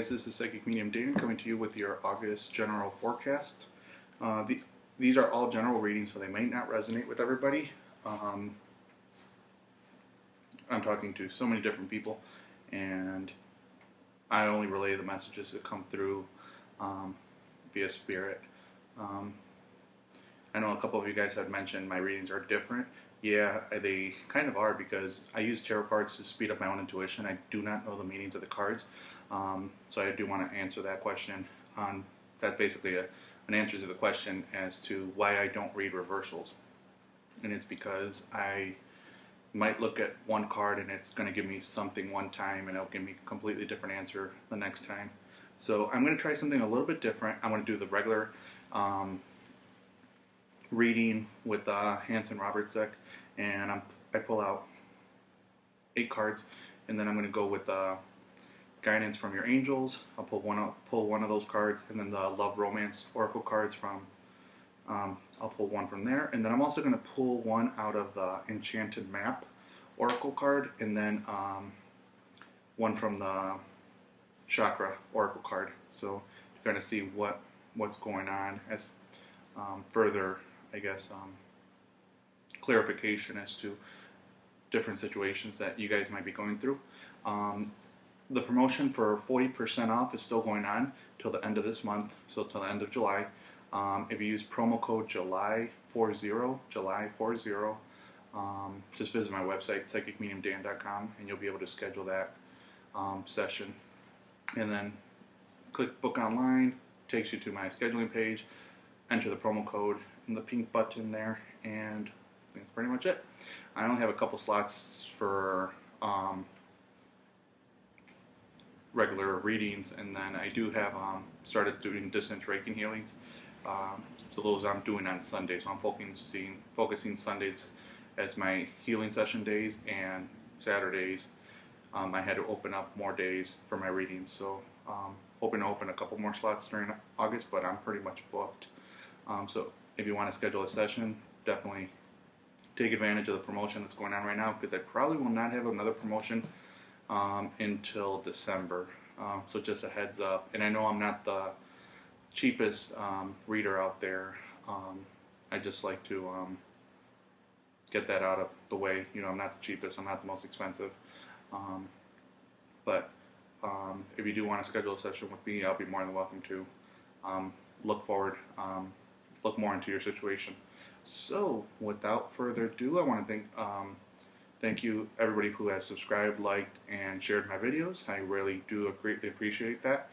guys, this is Psychic Medium Dan coming to you with your August general forecast. These are all general readings, so they might not resonate with everybody. I'm talking to so many different people, and I only relay the messages that come through via spirit. I know a couple of you guys had mentioned my readings are different. Yeah, they kind of are, because I use tarot cards to speed up my own intuition. I do not know the meanings of the cards, so I do want to answer that question. That's basically an answer to the question as to why I don't read reversals. And it's because I might look at one card and it's going to give me something one time and it'll give me a completely different answer the next time. So I'm going to try something a little bit different. I'm going to do the regular reading with the Hanson Roberts deck, and I pull out 8 cards, and then I'm going to go with guidance from your angels. I'll pull one of those cards, and then the love romance oracle cards from I'll pull one from there, and then I'm also going to pull one out of the enchanted map oracle card, and then one from the chakra oracle card. So you're going to see what's going on as further, I guess, clarification as to different situations that you guys might be going through. The promotion for 40% off is still going on till the end of this month, so till the end of July. If you use promo code July40, just visit my website, psychicmediumdan.com, and you'll be able to schedule that session. And then click book online, takes you to my scheduling page, enter the promo code in the pink button there, and that's pretty much it. I only have a couple slots for regular readings, and then I do have started doing distance Reiki healings. So those I'm doing on Sundays. So I'm focusing Sundays as my healing session days, and Saturdays I had to open up more days for my readings. So hoping to open a couple more slots during August, but I'm pretty much booked. So if you want to schedule a session, definitely take advantage of the promotion that's going on right now, because I probably will not have another promotion until December. So just a heads up. And I know I'm not the cheapest reader out there. I just like to get that out of the way. You know, I'm not the cheapest, I'm not the most expensive. But if you do want to schedule a session with me, I'll be more than welcome to. Look more into your situation. So without further ado, I want to thank you everybody who has subscribed, liked, and shared my videos. I really do greatly appreciate that.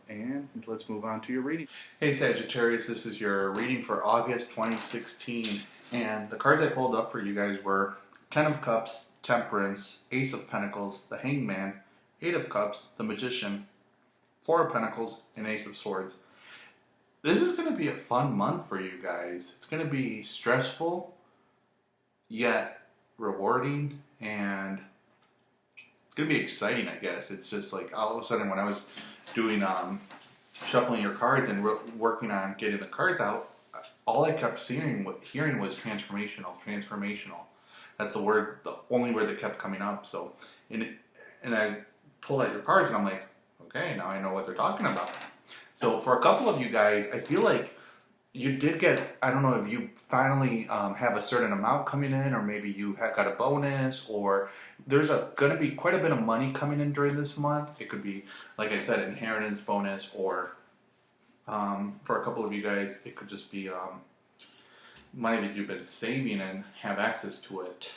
And let's move on to your reading. Hey Sagittarius, this is your reading for August 2016. And the cards I pulled up for you guys were 10 of Cups, Temperance, Ace of Pentacles, the Hangman, 8 of Cups, the Magician, 4 of Pentacles, and Ace of Swords. This is going to be a fun month for you guys. It's going to be stressful, yet rewarding, and it's going to be exciting, I guess. It's just like all of a sudden when I was doing shuffling your cards and working on getting the cards out, all I kept hearing was transformational. That's the only word that kept coming up. So, and I pulled out your cards and I'm like, okay, now I know what they're talking about. So for a couple of you guys, I feel like you did get, I don't know if you finally have a certain amount coming in, or maybe you got a bonus, or there's going to be quite a bit of money coming in during this month. It could be, like I said, inheritance bonus, or for a couple of you guys, it could just be money that you've been saving and have access to it,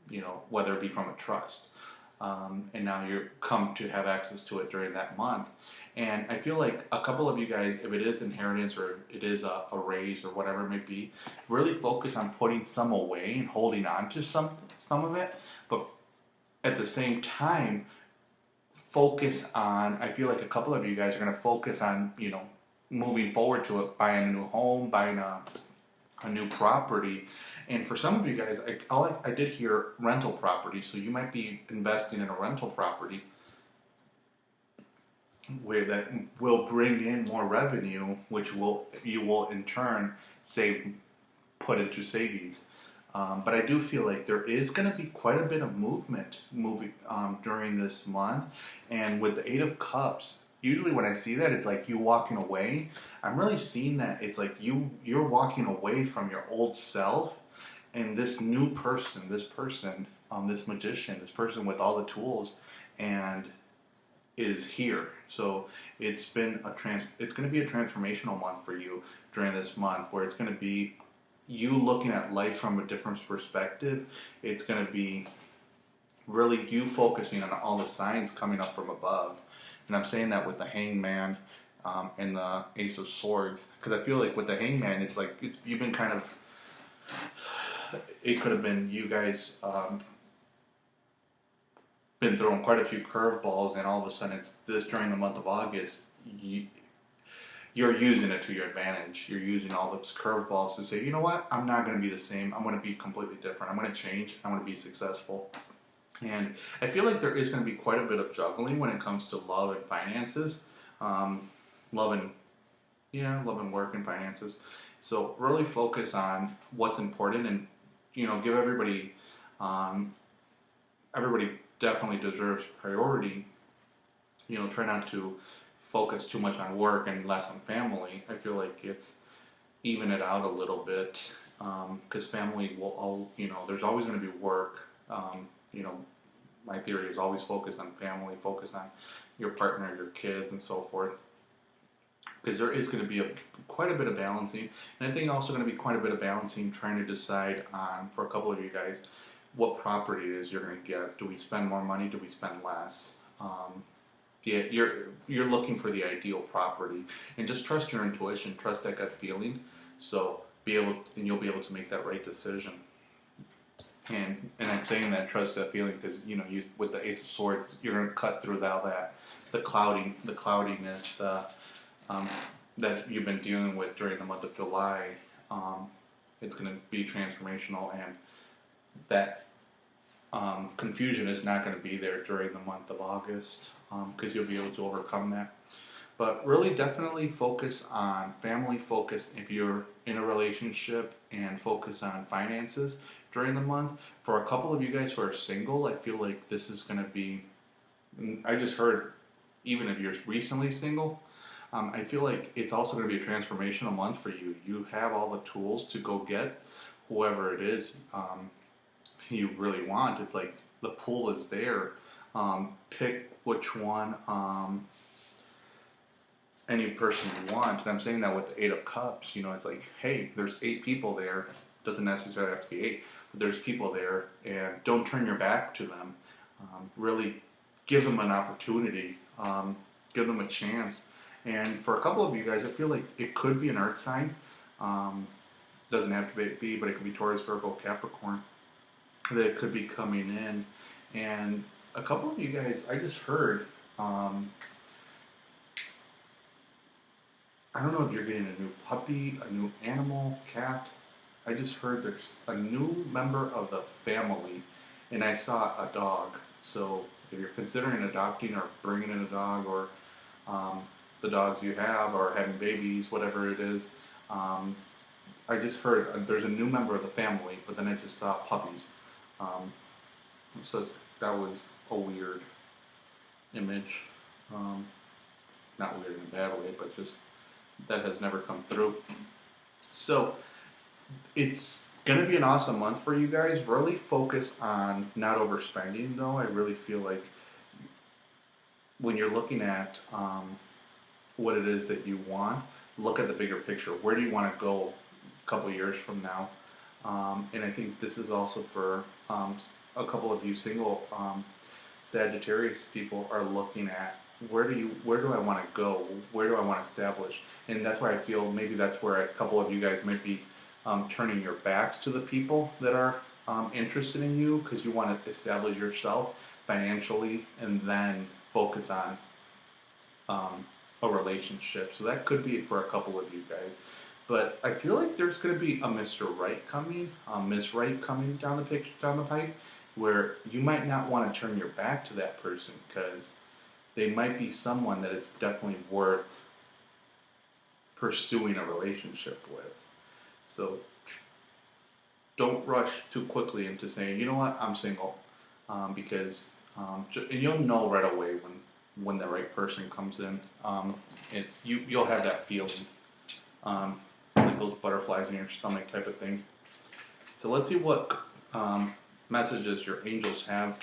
you know, whether it be from a trust. And now you come to have access to it during that month. And I feel like a couple of you guys, if it is inheritance or it is a raise or whatever it may be, really focus on putting some away and holding on to some of it. But at the same time, focus on, I feel like a couple of you guys are going to focus on, you know, moving forward to it, buying a new home, buying a new property. And for some of you guys, I did hear rental property, so you might be investing in a rental property where that will bring in more revenue, which you will in turn put into savings. But I do feel like there is going to be quite a bit of movement moving during this month. And with the Eight of Cups, usually when I see that, it's like you walking away. I'm really seeing that it's like you're walking away from your old self, and this new person, this magician, this person with all the tools, and is here. So it's going to be a transformational month for you during this month, where it's going to be you looking at life from a different perspective. It's going to be really you focusing on all the signs coming up from above. And I'm saying that with the Hangman and the Ace of Swords, because I feel like with the Hangman, it's like you've been kind of. It could have been you guys been throwing quite a few curveballs, and all of a sudden it's this during the month of August. You're using it to your advantage. You're using all those curveballs to say, you know what, I'm not going to be the same. I'm going to be completely different. I'm going to change. I'm going to be successful. And I feel like there is going to be quite a bit of juggling when it comes to love and finances. Love and work and finances. So really focus on what's important, and give everybody definitely deserves priority. Try not to focus too much on work and less on family. I feel like it's even it out a little bit, because family will there's always going to be work. My theory is always focus on family, focus on your partner, your kids, and so forth, because there is going to be quite a bit of balancing. And I think also going to be quite a bit of balancing trying to decide on, for a couple of you guys, what property it is you're going to get. Do we spend more money? Do we spend less? You're looking for the ideal property, and just trust your intuition, trust that gut feeling. So you'll be able to make that right decision. And I'm saying that trust that feeling because you with the Ace of Swords, you're going to cut through all that, the cloudiness, that you've been dealing with during the month of July. It's going to be transformational, and that confusion is not going to be there during the month of August, because you'll be able to overcome that. But really definitely focus on family, focus if you're in a relationship, and focus on finances during the month. For a couple of you guys who are single, I feel like this is going to be, I just heard, even if you're recently single, I feel like it's also going to be a transformational month for you. You have all the tools to go get whoever it is you really want. It's like the pool is there. Pick which one, any person you want. And I'm saying that with the Eight of Cups. It's like, hey, there's 8 people there. Doesn't necessarily have to be 8, but there's people there, and don't turn your back to them. Really give them an opportunity. Give them a chance. And for a couple of you guys, I feel like it could be an earth sign. Doesn't have to be, but it could be Taurus, Virgo, Capricorn, that it could be coming in. And a couple of you guys, I just heard, I don't know if you're getting a new puppy, a new animal, cat. I just heard there's a new member of the family, and I saw a dog. So if you're considering adopting or bringing in a dog, or the dogs you have, or having babies, whatever it is, I just heard there's a new member of the family, but then I just saw puppies. So that was a weird image. Not weird in a bad way, but just that has never come through. So it's going to be an awesome month for you guys. Really focus on not overspending, though. I really feel like when you're looking at what it is that you want, look at the bigger picture. Where do you want to go a couple years from now? And I think this is also for a couple of you single Sagittarius people are looking at where do I want to go? Where do I want to establish? And that's why I feel maybe that's where a couple of you guys might be turning your backs to the people that are interested in you, because you want to establish yourself financially and then focus on a relationship. So that could be for a couple of you guys. But I feel like there's going to be a Mr. Right coming, Miss Right coming down the pipe, where you might not want to turn your back to that person, because they might be someone that it's definitely worth pursuing a relationship with. So don't rush too quickly into saying, you know what, I'm single, because and you'll know right away when the right person comes in. You'll have that feeling, like those butterflies in your stomach type of thing. So let's see what messages your angels have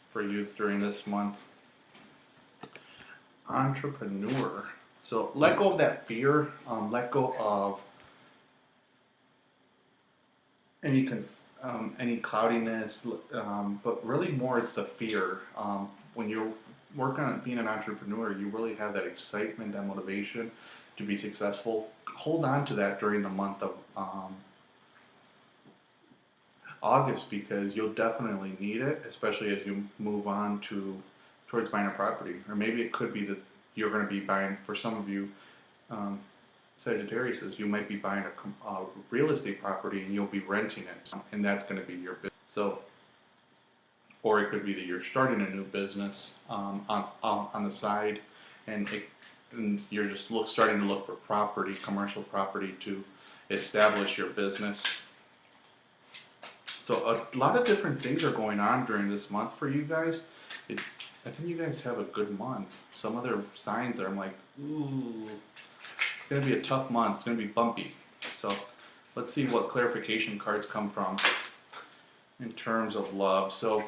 for you during this month. Entrepreneur. So let go of that fear. Let go of any cloudiness, but really more it's the fear. When you're working on being an entrepreneur, you really have that excitement, that motivation to be successful. Hold on to that during the month of August, because you'll definitely need it, especially as you move on towards buying a property. Or maybe it could be that you're going to be buying, for some of you, Sagittarius, you might be buying a real estate property and you'll be renting it, and that's going to be your business. So, or it could be that you're starting a new business on the side, and you're just starting to look for property, commercial property, to establish your business. So a lot of different things are going on during this month for you guys. I think you guys have a good month. Some other signs I'm like, ooh, it's going to be a tough month. It's going to be bumpy. So let's see what clarification cards come from in terms of love. So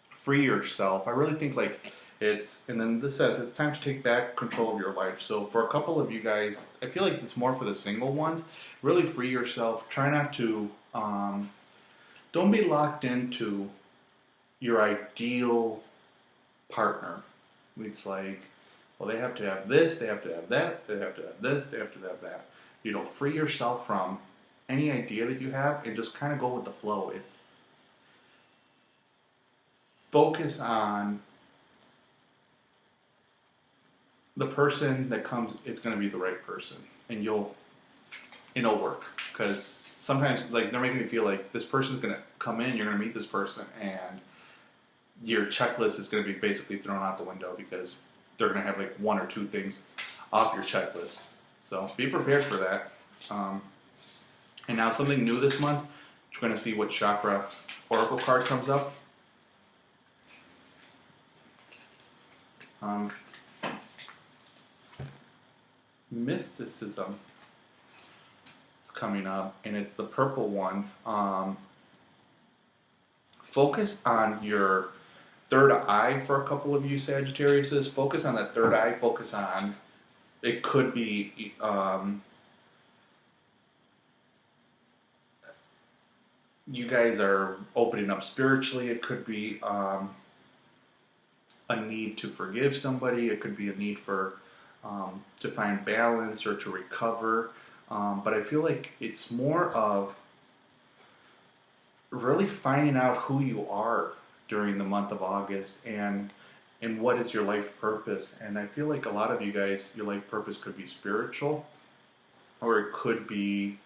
free yourself. I really think like and then this says it's time to take back control of your life. So for a couple of you guys, I feel like it's more for the single ones. Really free yourself. Try not to, don't be locked into your ideal partner. It's like, well, they have to have this, they have to have that, they have to have this, they have to have that. You know, free yourself from any idea that you have and just kind of go with the flow. It's focus on the person that comes. It's going to be the right person, and it'll work. Because sometimes, like, they're making me feel like this person's going to come in, you're going to meet this person, and your checklist is going to be basically thrown out the window because they're going to have like one or two things off your checklist. So be prepared for that. And now something new this month, you're going to see what chakra oracle card comes up. Mysticism is coming up, and it's the purple one. Focus on your third eye for a couple of you Sagittariuses. Focus on that third eye. Focus on, it could be you guys are opening up spiritually. It could be a need to forgive somebody. It could be a need for to find balance or to recover. But I feel like it's more of really finding out who you are during the month of August, and what is your life purpose. And I feel like a lot of you guys, your life purpose could be spiritual, or it could be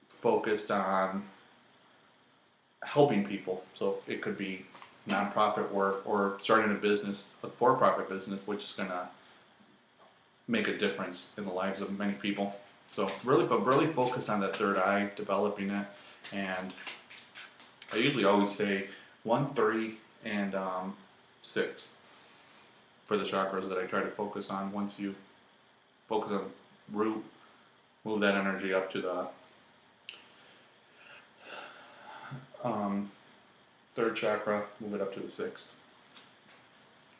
focused on helping people. So it could be nonprofit work or starting a business, a for-profit business, which is going to make a difference in the lives of many people. So really focus on that third eye, developing it. And I usually always say 1, 3, and 6 for the chakras that I try to focus on. Once you focus on root, move that energy up to the third chakra, move it up to the 6th.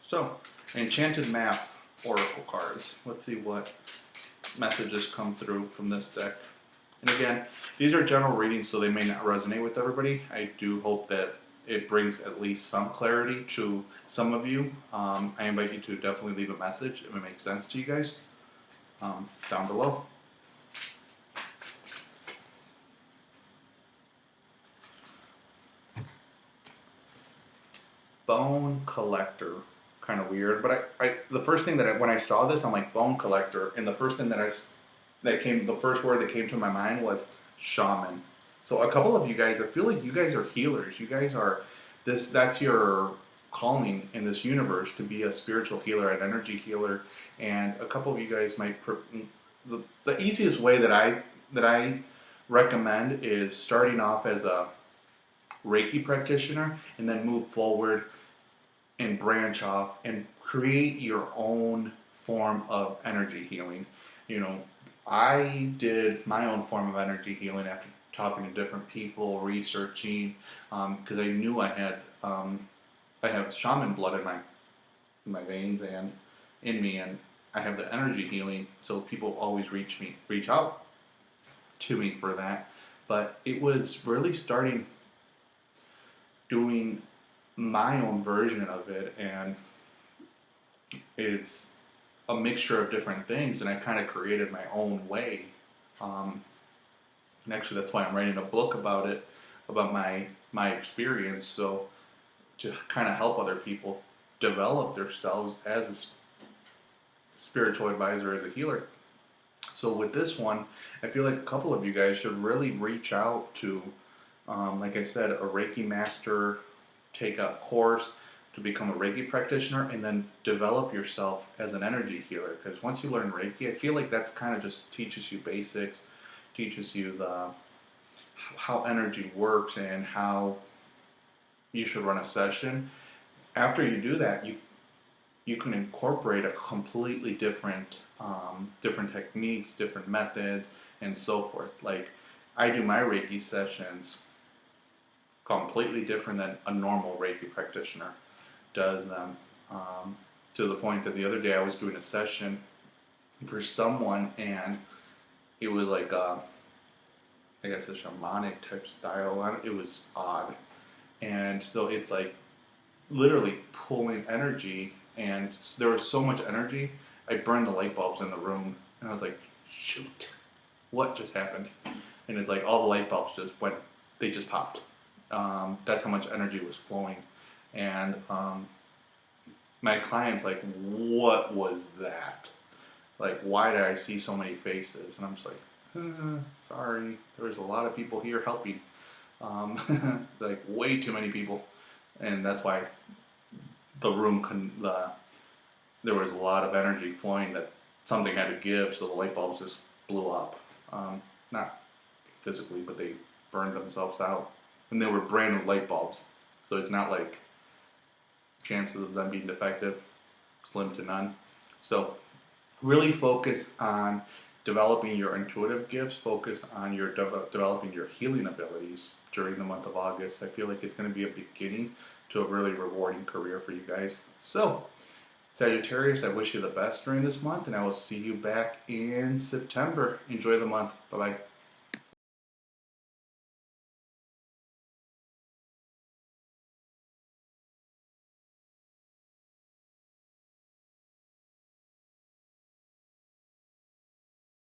So, Enchanted Map oracle cards. Let's see what messages come through from this deck. And again, these are general readings, so they may not resonate with everybody. I do hope that it brings at least some clarity to some of you. I invite you to definitely leave a message if it makes sense to you guys down below. Bone Collector, kind of weird, but I the first thing when I saw this, I'm like, Bone Collector, and the first thing the first word that came to my mind was shaman. So a couple of you guys, I feel like you guys are healers. You guys are that's your calling in this universe, to be a spiritual healer, an energy healer. And a couple of you guys might the easiest way that I that I recommend is starting off as a Reiki practitioner and then move forward and branch off and create your own form of energy healing. You know, I did my own form of energy healing after talking to different people, researching, because I knew I have shaman blood in my veins and in me, and I have the energy healing. So people always reach out to me for that. But it was really starting doing my own version of it, and it's a mixture of different things, and I kind of created my own way. And actually, that's why I'm writing a book about it, about my experience, so to kind of help other people develop themselves as a spiritual advisor, as a healer. So with this one, I feel like a couple of you guys should really reach out to, like I said, a Reiki master, take a course to become a Reiki practitioner, and then develop yourself as an energy healer. Because once you learn Reiki, I feel like that's kind of just teaches you basics, teaches you how energy works and how you should run a session. After you do that, you can incorporate a completely different techniques, different methods, and so forth. Like, I do my Reiki sessions completely different than a normal Reiki practitioner does them. To the point that the other day I was doing a session for someone, and it was like I guess a shamanic type style. It was odd, and so it's like literally pulling energy, and there was so much energy, I burned the light bulbs in the room, and I was like, shoot, what just happened? And it's like all the light bulbs they just popped. That's how much energy was flowing. And my client's like, what was that? Like, why did I see so many faces? And I'm just like, sorry, there was a lot of people here helping. Like, way too many people. And that's why the room there was a lot of energy flowing that something had to give, so the light bulbs just blew up. Not physically, but they burned themselves out. And they were brand new light bulbs, so it's not like chances of them being defective, slim to none. So really focus on developing your intuitive gifts, focus on your developing your healing abilities during the month of August. I feel like it's going to be a beginning to a really rewarding career for you guys. So, Sagittarius, I wish you the best during this month, and I will see you back in September. Enjoy the month. Bye-bye.